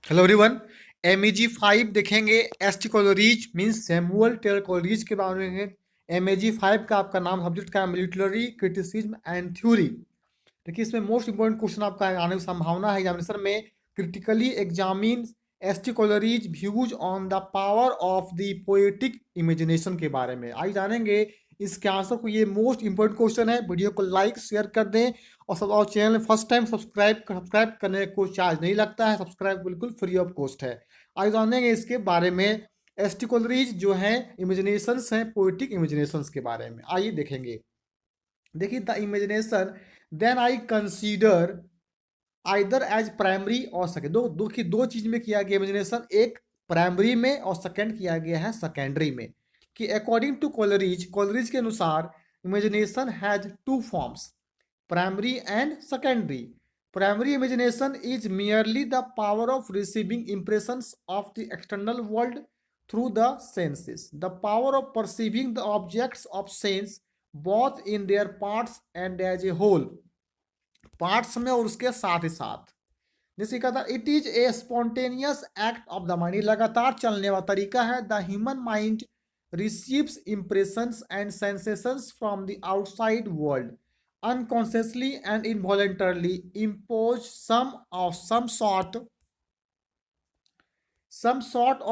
Hello everyone. MEG 5 देखेंगे। ST कॉलोरीज means Samuel Taylor कॉलोरीज के बारे में। MEG 5 का आपका नाम सब्जेक्ट का मिलिट्री क्रिटिसिज्म एंड थ्योरी। देखिए इसमें मोस्ट इंपोर्टेंट क्वेश्चन आपका आने की संभावना है एग्जामिनेशन में। Critically examine S T Coleridge's views on the power of the poetic imagination के बारे में आज जानेंगे इसके आंसर को। ये मोस्ट इंपोर्टेंट क्वेश्चन है। वीडियो को लाइक शेयर कर दें और चैनल फर्स्ट टाइम सब्सक्राइब करने को चार्ज नहीं लगता है। सब्सक्राइब बिल्कुल फ्री ऑफ कॉस्ट है। आज जानेंगे इसके बारे में। एसटी कॉलोरीज जो है इमेजिनेशंस हैं पोएटिक इमेजिनेशंस के बारे में आइए देखेंगे। देखिए the imagination then I consider either as primary और सेकेंड। दो चीज में किया गया इमेजिनेशन, एक प्राइमरी में और सेकेंड किया गया है सेकेंडरी में। कि अकॉर्डिंग टू कॉलरिज के अनुसार imagination has two forms, primary and secondary. Primary imagination is merely the power of receiving impressions of the external world through the senses, the power of perceiving the objects of sense both in their parts and as a whole। Parts में और उसके साथ ही साथ जैसे कहा था it is a spontaneous act of the mind, लगातार चलने वाला तरीका है। The human mind receives impressions and sensations from the outside world unconsciously and involuntarily impose some sort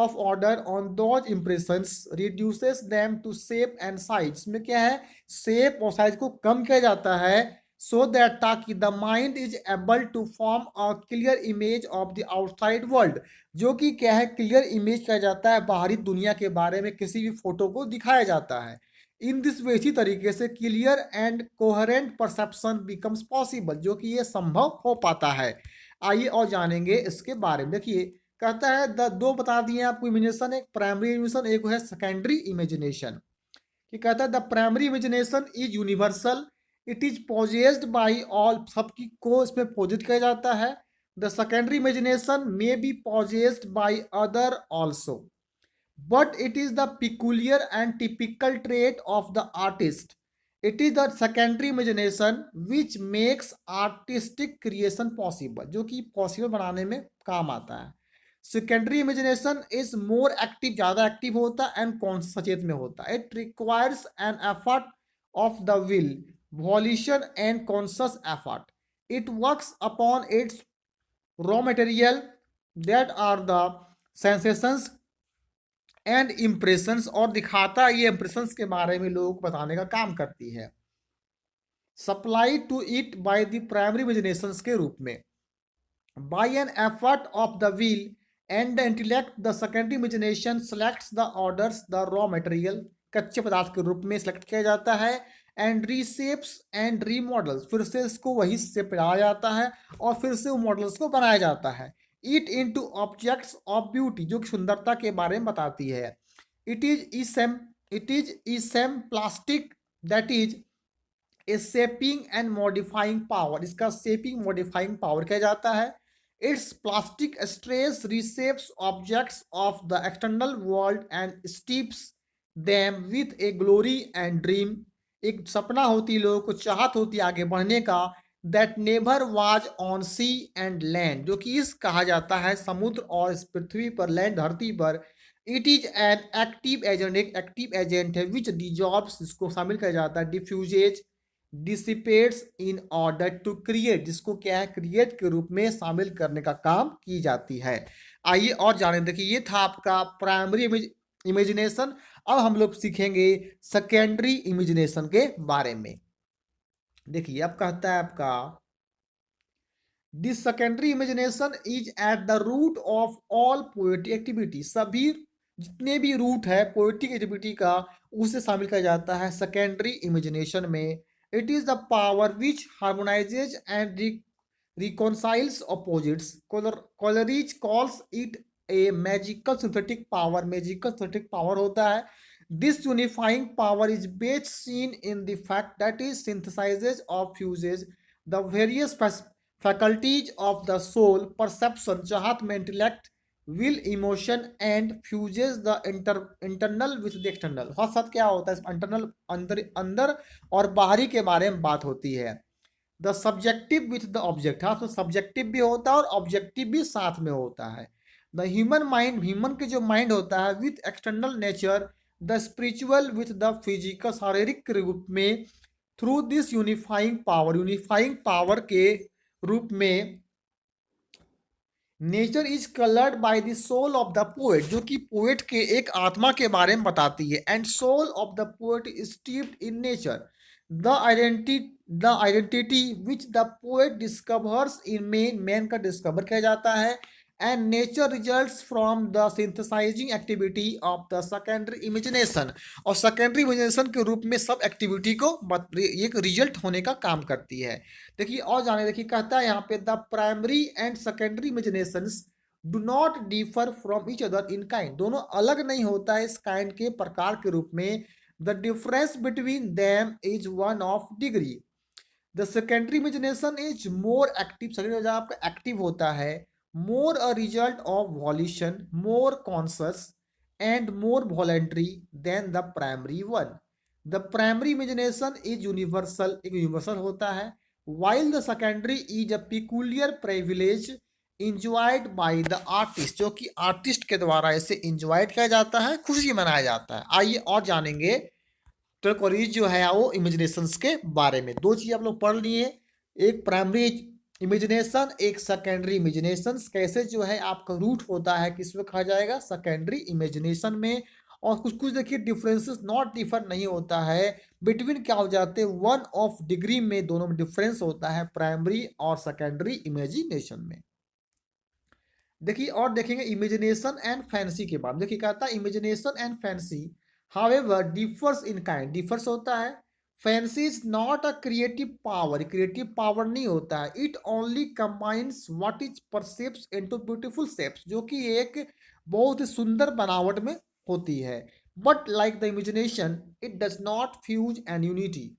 of order on those impressions, reduces them to shape and size। में क्या है, shape और size को कम किया जाता है so that ताकि the mind is able to form a clear image of the outside world। जो कि क्या है, क्लियर इमेज किया जाता है बाहरी दुनिया के बारे में, किसी भी फोटो को दिखाया जाता है। इन दिस वे इसी तरीके से clear and coherent perception becomes possible, जो कि ये संभव हो पाता है। आइए और जानेंगे इसके बारे में। देखिए कहता है दो बता दिए आपको इमेजिनेशन, एक प्राइमरी इमेजिनेशन एक है सेकेंडरी इमेजिनेशन। कि कहता है the primary imagination is universal, it is possessed by all, सबकी को इसमें पोजेट किया जाता है। The secondary imagination may be possessed by other also, but it is the peculiar and typical trait of the artist। It is the secondary imagination which makes artistic creation possible, जो कि possible बनाने में काम आता है। Secondary imagination is more active, ज्यादा active होता है एंड कौन सचेत में होता है। It requires an effort of the will, volition and conscious effort. It works upon its raw material that are the sensations and impressions, और दिखाता ये इम्प्रेशंस के बारे में लोगों को बताने का काम करती है। Supply to it by the primary imaginations के रूप में, by an effort of the will and the intellect the secondary imagination selects the orders the raw material, कच्चे पदार्थ के रूप में सिलेक्ट किया जाता है। एंड रीशेप्स एंड रीमॉडल्स, फिर से इसको वही से बनाया जाता है और फिर से वो मॉडल्स को बनाया जाता है। It into objects of beauty, जो कि सुंदरता के बारे में बताती है। It is esemplastic, that is a shaping and modifying power, इसका शेपिंग मॉडिफाइंग पावर किया जाता है। Its plastic stress reshapes objects of the external world and steeps them with a glory and dream, एक सपना होती, लोगों को चाहत होती आगे बढ़ने का। That never was on sea and land, जो कि इस कहा जाता है समुद्र और इस पृथ्वी पर, लैंड धरती पर। It is an active agent, एक एक्टिव एजेंट है विच डिजॉल्व्स, इसको शामिल किया जाता है। Diffuses dissipates in order to create, जिसको क्या है क्रिएट के रूप में शामिल करने का काम की जाती है। आइए और जाने, देखिए ये था आपका प्राइमरी इमेजिनेशन। अब हम लोग सीखेंगे सेकेंडरी इमेजिनेशन के बारे में। देखिए अब कहता है आपका this secondary imagination is at the root of all poetic activity, सभी जितने भी रूट है पोएटिक एक्टिविटी का उसे शामिल किया जाता है सेकेंडरी इमेजिनेशन में। It is the power which harmonises and reconciles opposites। Coleridge calls it a magical synthetic power, magical synthetic power होता है। This unifying power is best seen in the fact that it synthesizes or fuses the various faculties of the soul, perception, चाहत में intellect, will, emotion and fuses the internal with the external। साथ साथ क्या होता है, internal अंदर और बाहरी के बारे में बात होती है। The subjective with the object, हाँ तो सब्जेक्टिव भी होता है और ऑब्जेक्टिव भी साथ में होता है। द ह्यूमन माइंड, ह्यूमन के जो माइंड होता है with external nature, the spiritual with the physical, शारीरिक के रूप में, थ्रू दिस यूनिफाइंग पावर के रूप में, nature is coloured by the soul of the poet, जो कि पोएट के एक आत्मा के बारे में बताती है। And soul of the poet is steeped in nature, the identity which the poet discovers in man, man का डिस्कवर किया जाता है। And nature results from the synthesising activity of the secondary imagination, और सेकेंडरी इमेजिनेशन के रूप में सब activity को एक रिजल्ट होने का काम करती है। देखिए और जाने, देखिए कहता है यहाँ पे the primary and secondary imaginations do not differ from each other in kind, दोनों अलग नहीं होता है इस काइंड के प्रकार के रूप में। The difference between them is one of degree, the secondary imagination is more active, secondary आपका एक्टिव होता है, more a result of volition, more conscious and more voluntary than the primary one. The primary imagination is universal, एक universal होता है, while the secondary is a peculiar privilege enjoyed by the artist, जो कि artist के द्वारा इसे enjoyed किया जाता है, खुशी मनाया जाता है। आइए और जानेंगे टर्कोरीज जो है वो इमेजिनेशंस के बारे में। दो चीज आप लोग पढ़ लिए, एक प्राइमरी इमेजिनेशन, एक सेकेंडरी इमेजिनेशन, कैसे जो है आपका रूट होता है किसमें कहा जाएगा, सेकेंडरी इमेजिनेशन में। और कुछ कुछ देखिए डिफरेंसेस, नॉट डिफर नहीं होता है, बिटवीन क्या हो जाते हैं, वन ऑफ डिग्री में, दोनों में डिफरेंस होता है प्राइमरी और सेकेंडरी इमेजिनेशन में। देखिए और देखेंगे इमेजिनेशन एंड फैंसी के बाद। देखिए कहता है imagination and fancy however differs in kind, differs होता है। Fancy is not a creative power, creative power नहीं होता है, it only combines what is perceives into beautiful shapes, जो कि एक बहुत ही सुंदर बनावट में होती है। But like the imagination it does not fuse and unity,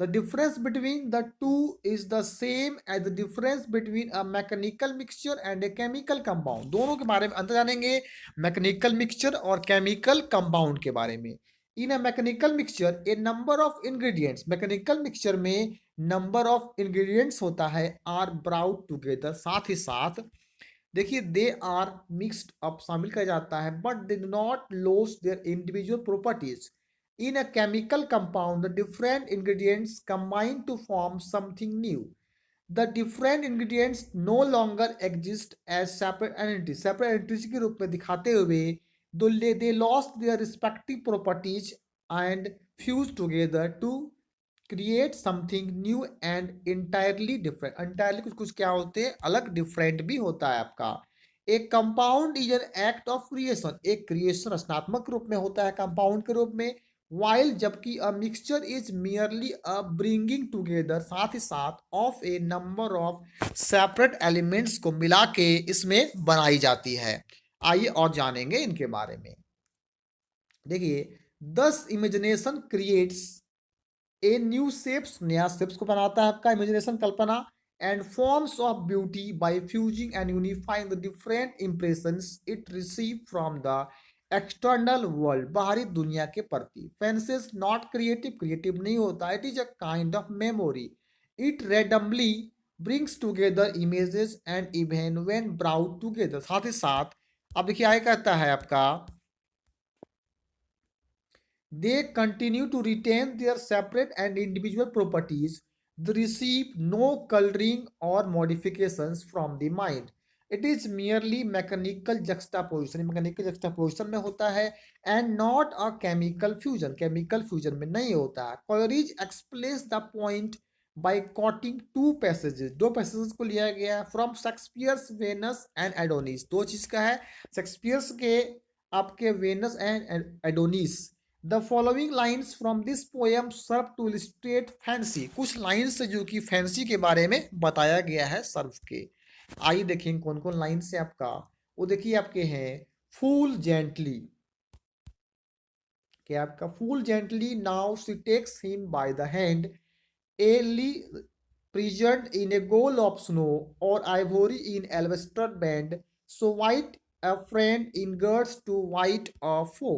the difference between the two is the same as the difference between a mechanical mixture and a chemical compound। दोनों के बारे में अंतर जानेंगे, मैकेनिकल मिक्सचर और chemical compound के बारे में। In a mechanical mixture a number of ingredients, mechanical mixture में नंबर ऑफ इंग्रेडिएंट्स होता है, आर ब्राउट टुगेदर, साथ ही साथ देखिए दे आर मिक्सड अप, शामिल किया जाता है, but they do not loss their individual properties. In a chemical compound, the different ingredients combine to form something new. The different ingredients no longer exist as separate entities, separate entities के रूप में दिखाते हुए they lost their respective properties and fused together to create something new and entirely different। entirely कुछ कुछ क्या होते हैं, अलग, different भी होता है आपका। एक compound is an act of creation, एक क्रिएशन रचनात्मक रूप में होता है कंपाउंड के रूप में, वाइल जबकि a mixture is merely a bringing together, साथ ही साथ of A number of separate elements को मिला के इसमें बनाई जाती है। आइए और जानेंगे इनके बारे में। देखिए thus imagination creates a new shapes, नया शेप्स को बनाता है आपका इमेजिनेशन, कल्पना, and forms of beauty by fusing and unifying the different impressions it receive from the external world, बाहरी दुनिया के प्रति। फैंसेस नॉट क्रिएटिव, क्रिएटिव नहीं होता, it is a kind of memory, it randomly brings together images and even when brought together, साथ ही साथ अब देखिए आगे कहता है आपका they continue to retain their separate and individual properties, they receive no coloring or modifications from the mind, it is merely mechanical juxtaposition, mechanical juxtaposition में होता है, and not a chemical fusion, chemical fusion में नहीं होता है। Coleridge explains the point by quoting two passages, दो passages को लिया गया है from Shakespeare's Venus and Adonis, दो चीज का है, शेक्सपियर्स के आपके Venus and Adonis. The following lines from this poem serve to illustrate fancy, कुछ लाइन्स जो कि फैंसी के बारे में बताया गया है सर्व के। आइए देखें कौन कौन लाइन्स से आपका, वो देखिए आपके हैं, फूल जेंटली, क्या आपका, full gently now she takes him by the hand, lily prisoned in a goal of snow or ivory in alabaster band, so white a friend engirts to white a foe.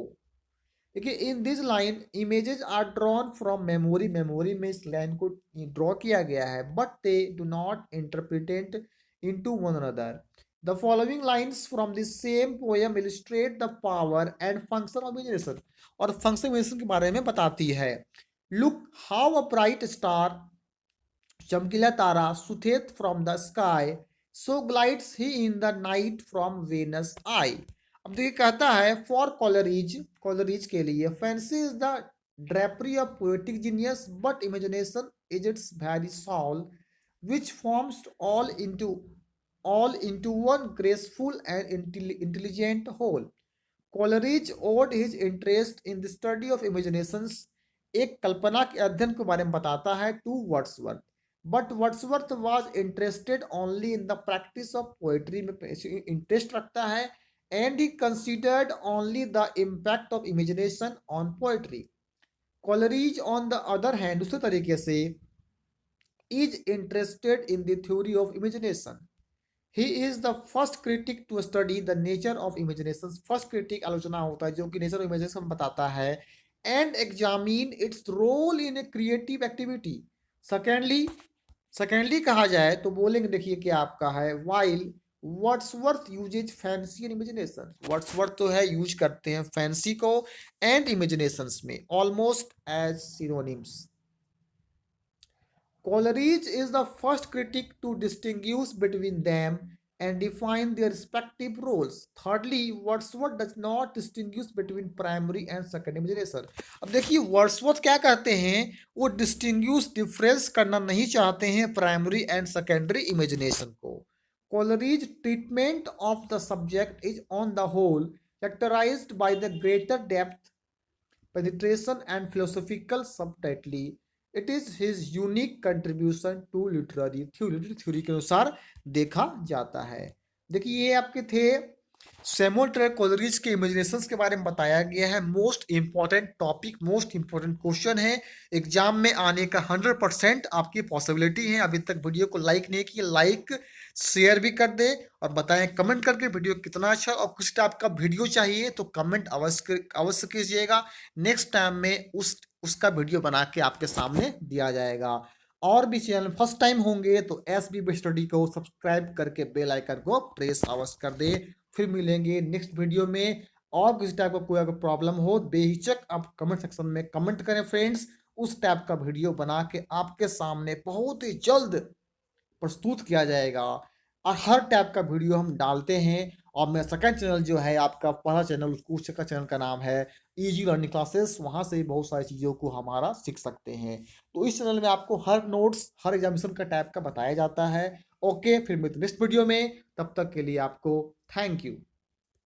देखिए in this line images are drawn from memory, memory में इस लाइन को ड्रॉ किया गया है, but they do not interpret into one another, the following lines from the same poem illustrate the power and function of imagination, और function imagination के बारे में बताती है। Look how a bright star, चमकीला तारा, shooteth from the sky, so glides he in the night from Venus eye. अब देखिए कहता है फॉर कॉलरीज, कॉलरीज के लिए fancy is the drapery of poetic genius but imagination is its very soul which forms all into one graceful and intelligent whole. Coleridge owed his interest in the study of imaginations, एक कल्पना के अध्ययन के बारे में बताता है, to Wordsworth, but Wordsworth was interested only in the practice of poetry में interest रखता है, and he considered only the impact of imagination on poetry. Coleridge on the other hand दूसरे तरीके से is interested in the theory of imagination. He is the first critic to study the nature of imagination. First critic आलोचना होता है जो कि nature of imagination बताता है, and examine its role in a creative activity. Secondly कहा जाए तो बोलेंगे, देखिए क्या आपका है, while Wordsworth uses fancy and imagination, Wordsworth तो है यूज करते हैं फैंसी को एंड इमेजिनेशंस में almost as synonyms. Coleridge is the first critic to distinguish between them and define their respective roles. Thirdly, Wordsworth does not distinguish between primary and secondary imagination. अब देखिए Wordsworth क्या कहते हैं, वो डिस्टिंग्यूश difference करना नहीं चाहते हैं प्राइमरी एंड सेकेंडरी इमेजिनेशन को। Coleridge treatment of the subject is on the whole characterized by the greater depth, penetration and philosophical subtlety. It is his unique contribution to literary theory के अनुसार देखा जाता है। देखिए ये आपके थे सैमुअल टेलर कोलरिज के इमेजिनेशंस के बारे में बताया गया है। Most important topic, most important question है, एग्जाम में आने का 100% आपकी पॉसिबिलिटी है। अभी तक वीडियो को लाइक नहीं किया, लाइक शेयर भी कर दे और बताएं कमेंट करके वीडियो कितना अच्छा और कुछ टाइप का वीडियो चाहिए तो कमेंट अवश्य कीजिएगा। नेक्स्ट टाइम में उसका वीडियो बना के आपके सामने दिया जाएगा। और भी चैनल फर्स्ट टाइम होंगे तो SB स्टडी को सब्सक्राइब करके बेल आइकन को प्रेस अवश्य कर दे। फिर मिलेंगे नेक्स्ट वीडियो में। और किसी टाइप का कोई अगर प्रॉब्लम हो बेहिचक आप कमेंट सेक्शन में कमेंट करें फ्रेंड्स, उस टाइप का वीडियो बना के आपके सामने बहुत ही जल्द प्रस्तुत किया जाएगा। और हर टाइप का वीडियो हम डालते हैं। और मेरा सेकंड चैनल जो है आपका पहला चैनल, उसका चैनल का नाम है इजी लर्निंग क्लासेस, वहाँ से बहुत सारी चीज़ों को हमारा सीख सकते हैं। तो इस चैनल में आपको हर नोट्स, हर एग्जामिनेशन का टाइप का बताया जाता है। ओके, फिर मिलते नेक्स्ट वीडियो में, तब तक के लिए आपको थैंक यू।